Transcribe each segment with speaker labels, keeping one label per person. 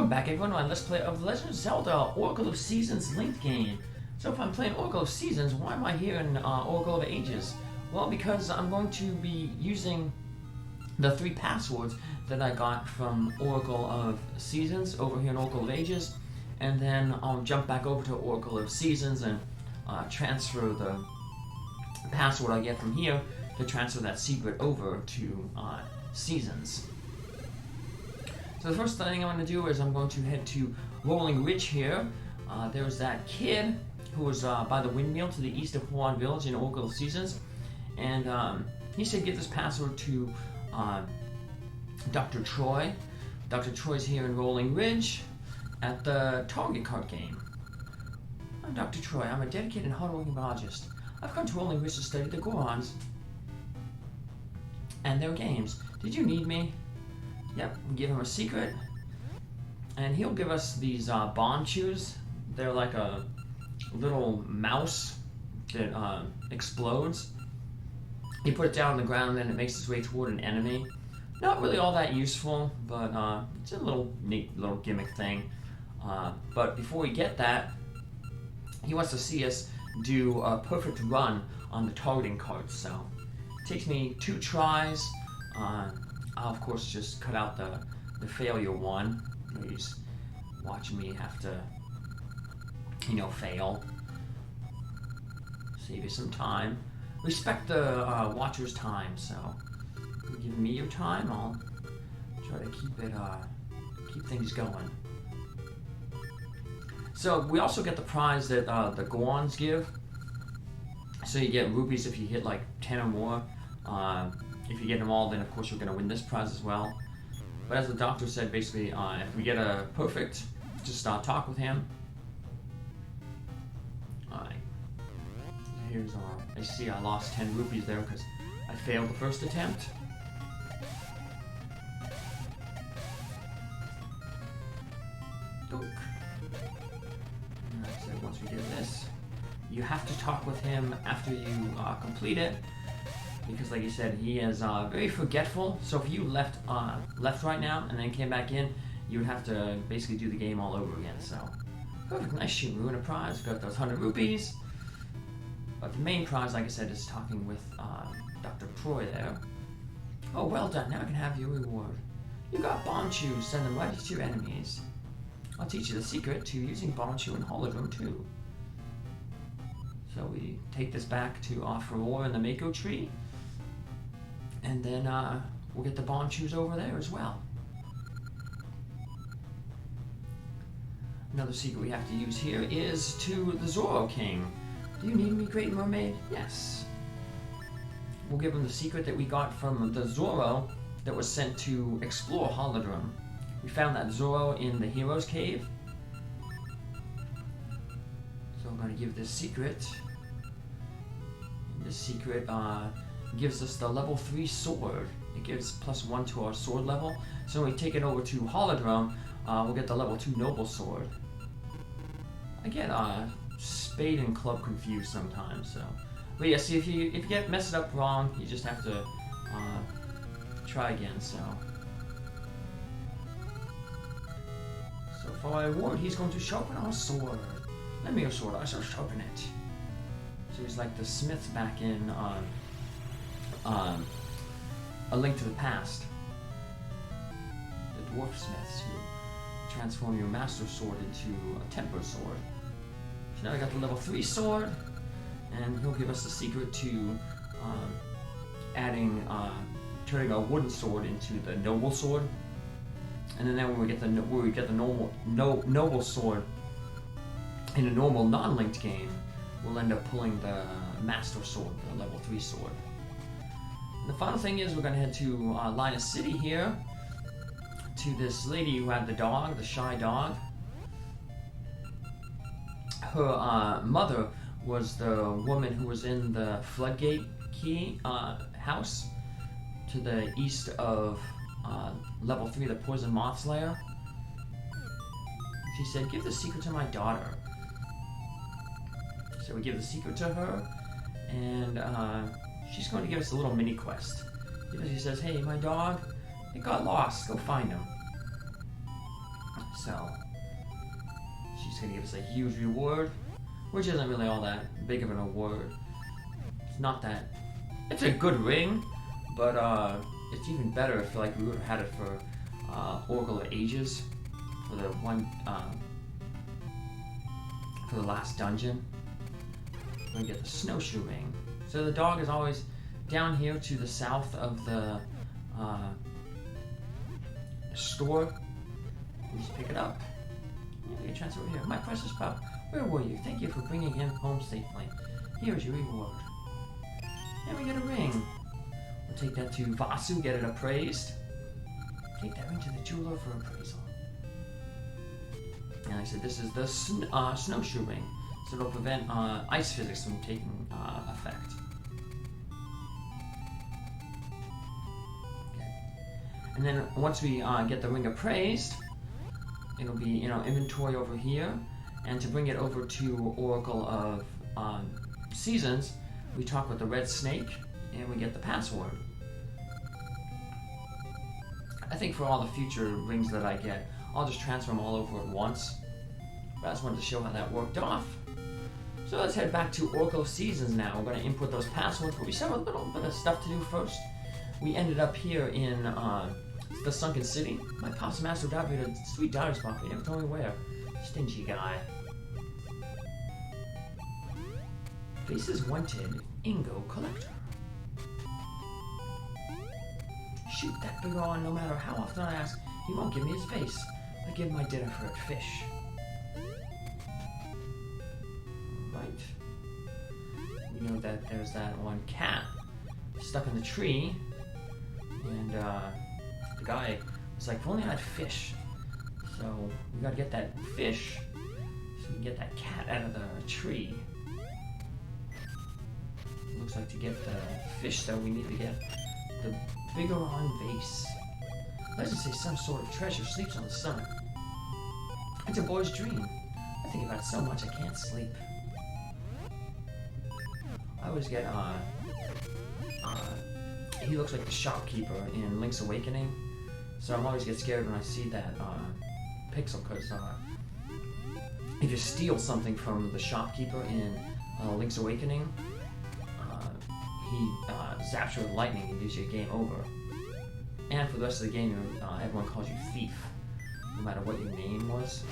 Speaker 1: Welcome back everyone to my Let's Play of Legend of Zelda Oracle of Seasons linked game. So if I'm playing Oracle of Seasons, why am I here in Oracle of Ages? Well, because I'm going to be using the 3 passwords that I got from Oracle of Seasons over here in Oracle of Ages, and then I'll jump back over to Oracle of Seasons and transfer the password I get from here to transfer that secret over to Seasons. So the first thing I'm going to do is I'm going to head to Rolling Ridge here. There's that kid who was by the windmill to the east of Huan Village in Oracle of Seasons, and he said give this password to Dr. Troy. Dr. Troy's here in Rolling Ridge at the Target Card game. I'm Dr. Troy. I'm a dedicated and hardworking biologist. I've come to Rolling Ridge to study the Gorons and their games. Did you need me? Yep, we give him a secret, and he'll give us these bomb chews. They're like a little mouse that explodes. You put it down on the ground, and then it makes its way toward an enemy. Not really all that useful, but it's a little neat little gimmick thing. But before we get that, he wants to see us do a perfect run on the targeting cards. So it takes me 2 tries. I'll of course just cut out the failure one. He's watching me have to, fail. Save you some time. Respect the watcher's time. So, you give me your time. I'll try to keep things going. So we also get the prize that the Gorons give. So you get rupees if you hit like 10 or more. If you get them all, then of course you're going to win this prize as well. But as the doctor said, basically, if we get a perfect, just talk with him. Alright. Here's I see I lost 10 rupees there because I failed the first attempt. Doke. So once we get this, you have to talk with him after you complete it. Because, like you said, he is very forgetful. So if you left right now and then came back in, you would have to basically do the game all over again. So, perfect, nice shoot. We win a prize. We got those 100 rupees. But the main prize, like I said, is talking with Dr. Troy there. Oh, well done. Now I can have your reward. You got bomb chews. Send them right to your enemies. I'll teach you the secret to using bomb chew and Holodrum too. So we take this back to Offeror in the Mako tree. And then we'll get the bomb chews over there as well. Another secret we have to use here is to the Zoro King. Do you need me, Great Mermaid? Yes. We'll give him the secret that we got from the Zoro that was sent to explore Holodrum. We found that Zoro in the Hero's Cave. So I'm going to give this secret. This secret gives us the level 3 sword. It gives +1 to our sword level. So when we take it over to Holodrum, we'll get the level 2 noble sword. I get spade and club confused sometimes. So, but yeah, see if you get messed up wrong, you just have to try again. So for my reward, he's going to sharpen our sword. Lend me your sword. I shall sharpen it. So he's like the smiths back in A Link to the Past. The dwarf smiths who transform your master sword into a temper sword. So now I got the level 3 sword, and he'll give us the secret to turning a wooden sword into the noble sword. And then when we get the noble sword in a normal non-linked game, we'll end up pulling the Master Sword, the level 3 sword. And the final thing is we're going to head to Labrynna City here, to this lady who had the dog, the shy dog. Her mother was the woman who was in the Floodgate Key house to the east of level 3, the Poison Moth's lair. She said, give the secret to my daughter. So we give the secret to her, and she's going to give us a little mini quest. Because she says, hey, my dog, it got lost, go find him. So she's gonna give us a huge reward, which isn't really all that big of an award. It's not that. It's a good ring, but it's even better if like we would have had it for Oracle of Ages, for the one for the last dungeon. We're gonna get the snowshoe ring. So the dog is always down here to the south of the store. We just pick it up. Yeah, we can transfer it here. My precious pup, where were you? Thank you for bringing him home safely. Here is your reward. And we get a ring. We'll take that to Vasu, get it appraised. Take that ring to the jeweler for appraisal. And like I said, this is the snowshoe ring, so it'll prevent ice physics from taking effect. Okay. And then once we get the ring appraised, it'll be inventory over here, and to bring it over to Oracle of Seasons, we talk with the red snake, and we get the password. I think for all the future rings that I get, I'll just transfer them all over at once. But I just wanted to show how that worked off. So let's head back to Oracle of Seasons now. We're going to input those passwords, but we still have a little bit of stuff to do first. We ended up here in the Sunken City. My pop's master diver had a sweet dive spot, but he never told me where. Stingy guy. Faces wanted, Ingo collector. Shoot that big on, no matter how often I ask, he won't give me his face. I give my dinner for a fish. Right. We know that there's that one cat stuck in the tree, and the guy was like, if only I had fish. So we gotta get that fish so we can get that cat out of the tree. Looks like to get the fish though, we need to get the Bigoron vase. Legends say some sort of treasure sleeps on the sun. It's a boy's dream. I think about it so much I can't sleep. I always get he looks like the shopkeeper in Link's Awakening, so I always get scared when I see that pixel, because if you steal something from the shopkeeper in Link's Awakening, he zaps you with lightning and gives you a game over. And for the rest of the game, everyone calls you Thief, no matter what your name was.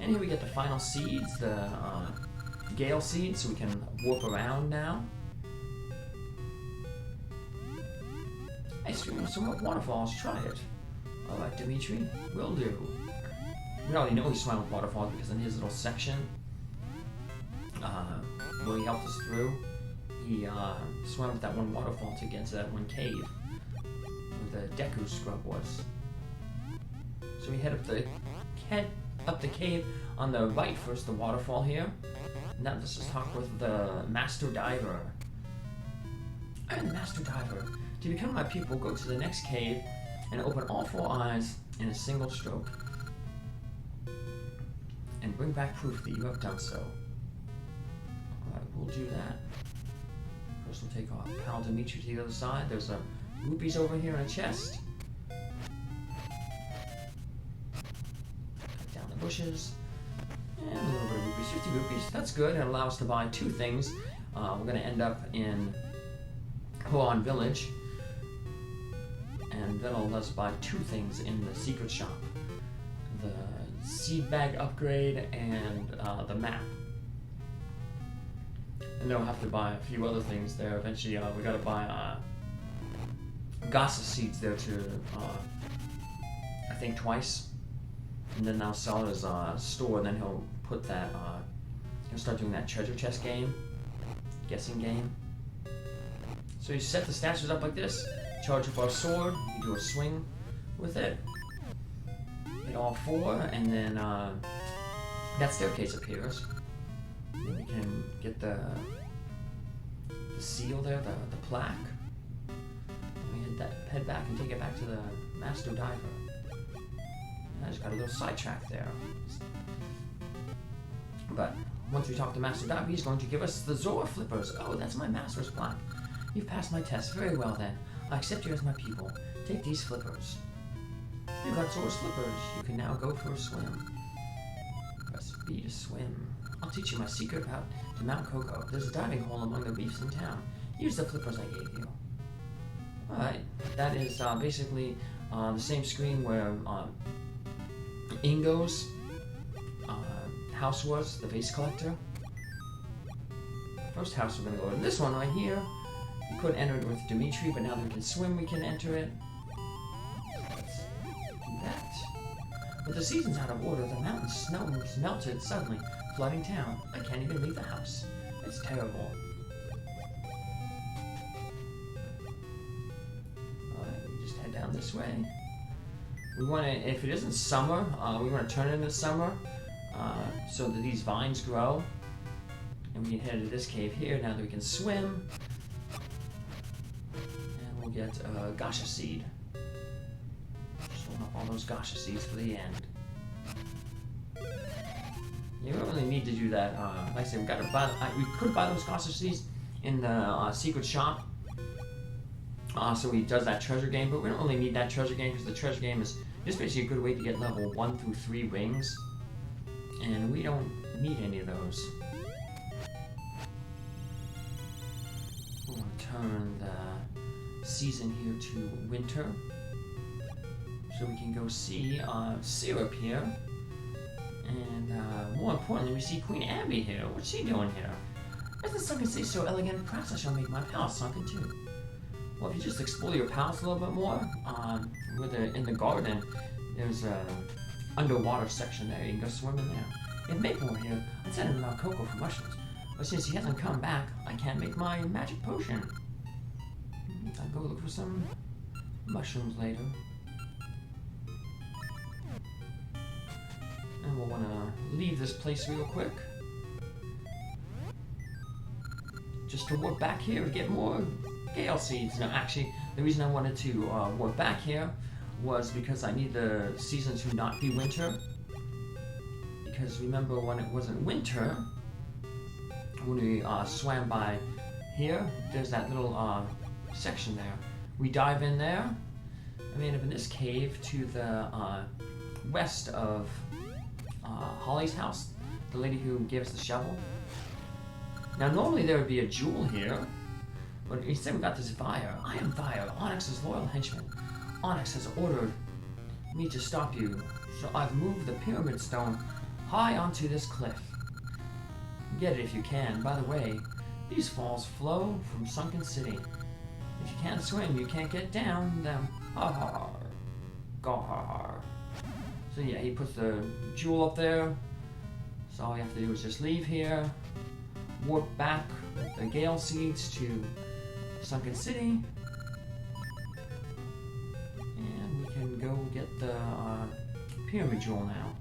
Speaker 1: And here we get the final seeds, the Gale seeds, so we can warp around now. Ice cream with some waterfalls, try it. Alright, Dimitri, will do. We already know he swam with waterfalls because in his little section, where he helped us through, he swam with that one waterfall to get to that one cave where the Deku scrub was. So we head up the cave on the right first, the waterfall here. Now let's just talk with the Master Diver. I'm the Master Diver. To become my pupil, go to the next cave and open all 4 eyes in a single stroke. And bring back proof that you have done so. Alright, we'll do that. First we'll take our pal Dimitri to the other side. There's rupees over here in a chest. Cut down the bushes. And a little bit of rupees, 50 rupees. That's good. It allows us to buy 2 things. We're going to end up in Hoenn Village. And that'll let us buy 2 things in the secret shop. The seed bag upgrade and the map. And then we'll have to buy a few other things there. Eventually, we gotta buy Gasa seeds there to, I think twice. And then I'll sell it as a store, and then he'll put that, he'll start doing that treasure chest game, guessing game. So you set the statues up like this, charge up our sword, you do a swing with it, hit all 4, and then that staircase appears. And we can get the seal there, the plaque. And we head back and take it back to the Master Diver. And I just got a little sidetrack there. But once we talk to Master Diver, he's going to give us the Zora Flippers. Oh, that's my master's plaque. You've passed my test very well then. I accept you as my pupil. Take these flippers. You got sore slippers. You can now go for a swim. Press B to swim. I'll teach you my secret about to Mount Coco. There's a diving hole among the reefs in town. Use the flippers I gave you. Alright, that is basically the same screen where Ingo's house was, the vase collector. First house we're going to go to. This one right here. We couldn't enter it with Dimitri, but now that we can swim, we can enter it. Let's do that. With the seasons out of order, the mountain snow melted suddenly, flooding town. I can't even leave the house. It's terrible. Alright, we just head down this way. We want to, if it isn't summer, we want to turn it into summer, so that these vines grow. And we can head to this cave here now that we can swim. And we'll get a Gasha seed. Storing up all those Gasha seeds for the end. You don't really need to do that. Like I said, we gotta buy. We could buy those Gasha seeds in the secret shop. So he does that treasure game, but we don't really need that treasure game because the treasure game is just basically a good way to get level 1 through 3 rings, and we don't need any of those. We want to turn the season here to winter, so we can go see Syrup here, and more importantly, we see Queen Abby here. What's she doing here? As the Sunken City so elegant, perhaps I shall make my palace sunken too. Well, if you just explore your palace a little bit more, in the garden, there's a underwater section there. You can go swim in there. In Maple here, I sent him about Coco for mushrooms, but since he hasn't come back, I can't make my magic potion. I'll go look for some mushrooms later. And we'll want to leave this place real quick. Just to warp back here to get more Gale seeds. No, actually, the reason I wanted to warp back here was because I need the season to not be winter. Because remember when it wasn't winter, when we swam by here, there's that little section there. We dive in there. I made up in this cave to the west of Holly's house, the lady who gave us the shovel. Now normally there would be a jewel here, but instead we got this Vire. I am Vire, Onyx's loyal henchman. Onyx has ordered me to stop you, so I've moved the pyramid stone high onto this cliff. Get it if you can. By the way, these falls flow from Sunken City. If you can't swim, you can't get down them. Ha ha ha. Go ha ha. So yeah, he puts the jewel up there. So all you have to do is just leave here, warp back with the Gale seeds to Sunken City, and we can go get the pyramid jewel now.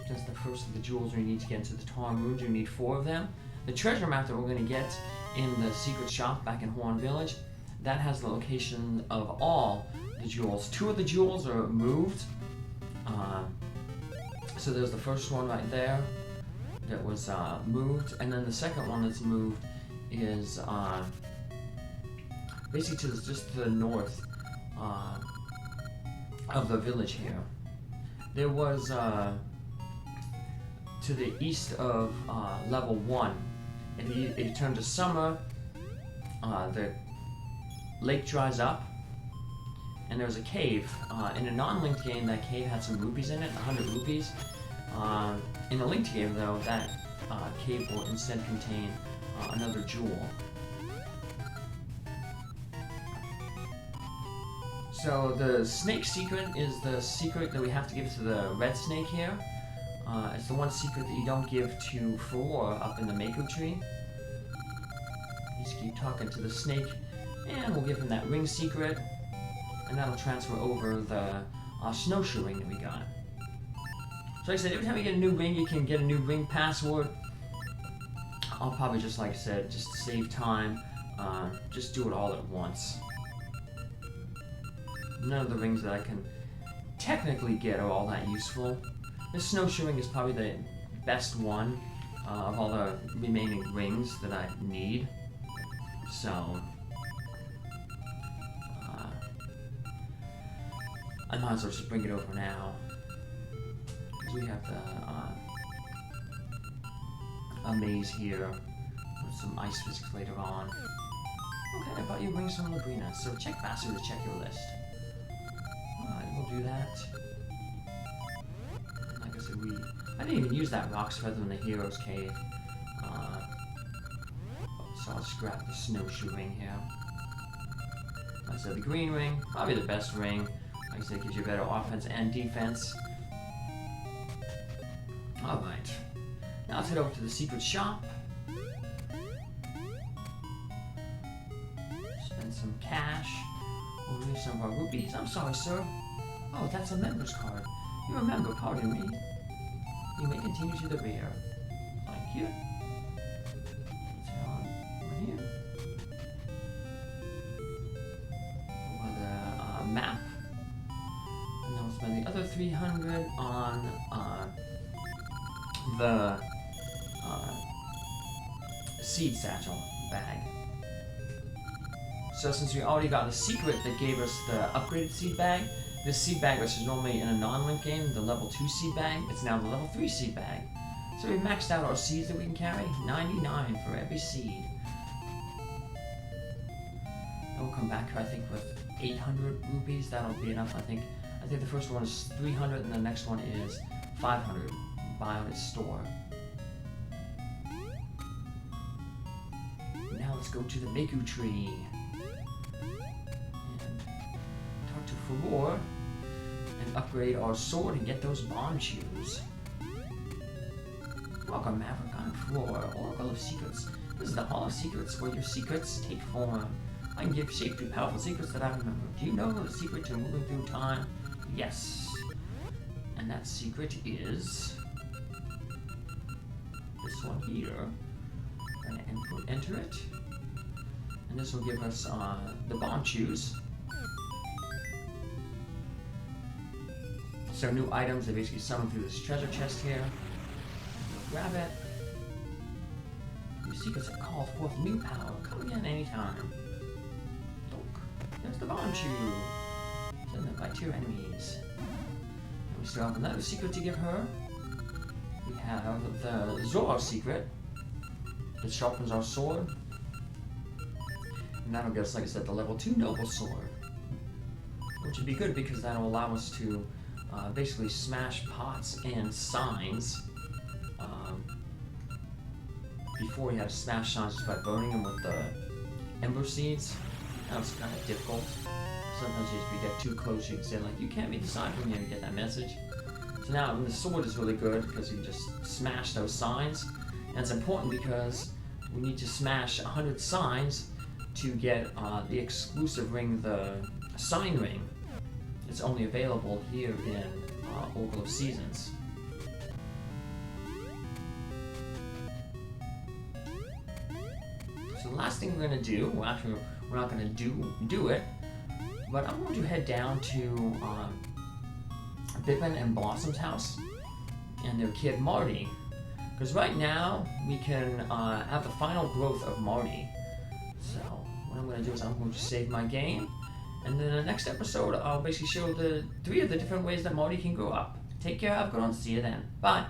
Speaker 1: That's the first of the jewels we need to get into the Tar Moons. We need 4 of them. The treasure map that we're going to get in the secret shop back in Horn Village, that has the location of all the jewels. 2 of the jewels are moved. So there's the first one right there that was moved, and then the second one that's moved is basically just to the north of the village here. There was to the east of level 1. If you turn to summer, the lake dries up, and there's a cave. In a non-linked game, that cave had some rupees in it, 100 rupees. In a linked game, though, that cave will instead contain another jewel. So the snake secret is the secret that we have to give to the red snake here. It's the one secret that you don't give to Furore up in the Mako tree. Just keep talking to the snake, and we'll give him that ring secret, and that'll transfer over the snowshoe ring that we got. So like I said, every time you get a new ring, you can get a new ring password. I'll probably just, like I said, just to save time, just do it all at once. None of the rings that I can technically get are all that useful. This snowshoe ring is probably the best one of all the remaining rings that I need. So I might as well just bring it over now. Because we have the a maze here with some ice physics later on. Okay, I thought you'd bring some Labrynna, so check faster to check your list. Alright, we'll do that. And like I said, I didn't even use that Rock's Feather in the Hero's Cave. So I'll just grab the snowshoe ring here. Like I said, the green ring, probably the best ring. Like I said, it gives you better offense and defense. Alright. Now let's head over to the secret shop. Spend some cash. We'll leave some of our rupees. I'm sorry, sir. Oh, that's a member's card. You remember, pardon me. You may continue to the rear. Thank you. Let's head on over here. Over the map. And then we'll spend the other 300 on the seed satchel bag. So since we already got the secret that gave us the upgraded seed bag, this seed bag, which is normally in a non-link game, the level 2 seed bag, it's now the level 3 seed bag. So we've maxed out our seeds that we can carry, 99 for every seed. And we'll come back, I think, with 800 rupees. That'll be enough. I think the first one is 300 and the next one is 500. Buy on its store. Now let's go to the Maku tree and talk to Furore and upgrade our sword and get those bomb shoes. Welcome, Maverick. I'm Furore, Oracle of Secrets. This is the Hall of Secrets where your secrets take form. I can give shape to powerful secrets that I remember. Do you know the secret to moving through time? Yes. And that secret is this one here. We're gonna enter it. And this will give us the bomb shoes. So new items, they basically summon through this treasure chest here. Grab it. New secrets have called forth new power. Come again anytime. Look, there's the bomb shoe. Send them by 2 enemies. And we still have another secret to give her. We have the Zoro secret. It sharpens our sword. And that'll give us, like I said, the level 2 noble sword. Which would be good because that'll allow us to basically smash pots and signs. Before we had to smash signs just by burning them with the ember seeds. That was kind of difficult. Sometimes if you get too close, you can say like, you can't be decided from here to get that message. So now the sword is really good because you just smash those signs. And it's important because we need to smash 100 signs to get the exclusive ring, the sign ring. It's only available here in Oracle of Seasons. So the last thing we're going to do, well actually we're not going to do it, but I'm going to head down to Bippin and Blossom's house and their kid Marty. Because right now we can have the final growth of Marty. So what I'm going to do is I'm going to save my game. And then in the next episode, I'll basically show the 3 of the different ways that Marty can grow up. Take care, have a good one, see you then. Bye!